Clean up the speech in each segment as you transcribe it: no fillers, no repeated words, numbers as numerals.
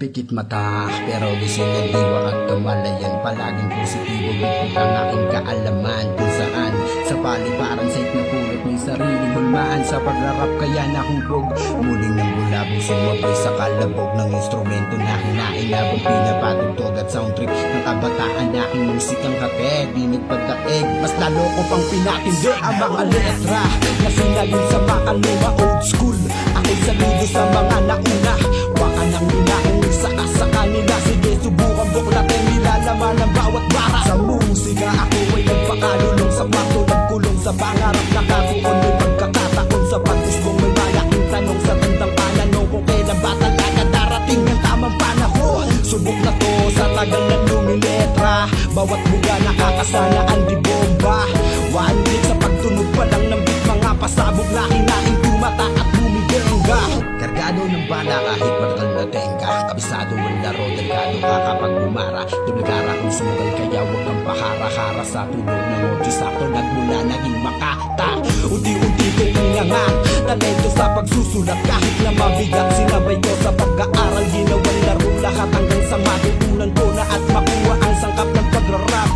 Pikit mata, pero di sinagdiwa at kamalayan. Palaging positibo, bigit ang aking kaalaman. Kung saan, sa paliparan sa'y napulot may sariling hulmaan. Sa pagrarap kaya nahubog, muling nang bulabog. Sumabay sa kalabog ng instrumento na hinainabang pinapatugtog at sound trip ng kabataan. Aking musikang kape, dinig pagkaeg. Mas lalo ko pang pinatindi ang mga letra na sinalin sa makaluma old school. Ako'y saludo sa mga nauna, waka nang ninahong sa kanila. Sige, subukan buklatin, nilalaman ng bawat bara. Sa musika ako ay nagpakalulong sa kwarto, nagkulong sa pangarap. Nakatuon may pagkakataon sa pagdisbong may malaking tanong sa tandang pananong kung kailan ba talaga darating ang tamang panahon. Subok na to sa tagal na lumiletra, bawat buga nakakasana ang di bomba. One click sa pagtunog pa lang ng beat, mga pasabog na hinaing tumata at bumibengga. Kargado ng bala kahit matal na tenga, kabisado ang laro, delgado ka kapag bumara. Dubligara kung sumugal kaya huwag kang pahara-hara. Sa tulog ng ocho sakto nagmula naging makata. Unti-unti kong inangat talento sa pagsusulat kahit na mabigat. Sinabay ko sa pag-aaral, ginawang laro lahat hanggang sa matutunan ko na at makuha ang sangkap ng pagrarap.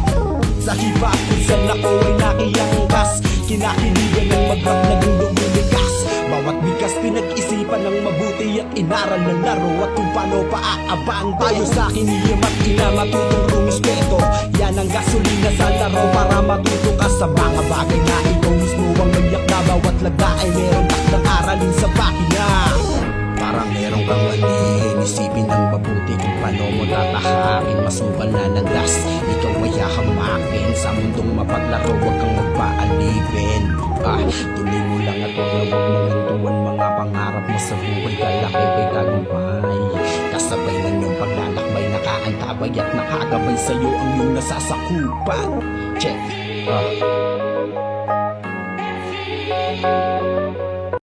Sa hip-hop kung saan ako ay nakiangkas, kinakiligan ng mag-rap naging lumilikas. Bawat bigas pinag-isipan ng mabuti at inaral ng laro at kung paano paaabang tayo sa kiniyam at ina matutong rumispeto. Yan ang gasolina sa laro para matuto ka sa mga bagay na ikaw mismo ang manyak na bawat lagda ay meron takdang aralin sa pakina. Parang meron kang manihin, isipin ng mabuti kung paano mo tatahakin. Masukal na ng gas, ikaw ay hahamakin. Sa mundong mapaglaro, huwag kang magpaalipin. Tuloy mo lang at huwag na huwag mong hintuan mga pangarap mo sa buhay. Kalaki ba'y tagumpay, kasabay ng iyong paglalakbay, nakaantabay at nakagabay sa'yo ang iyong nasasakupan. Check.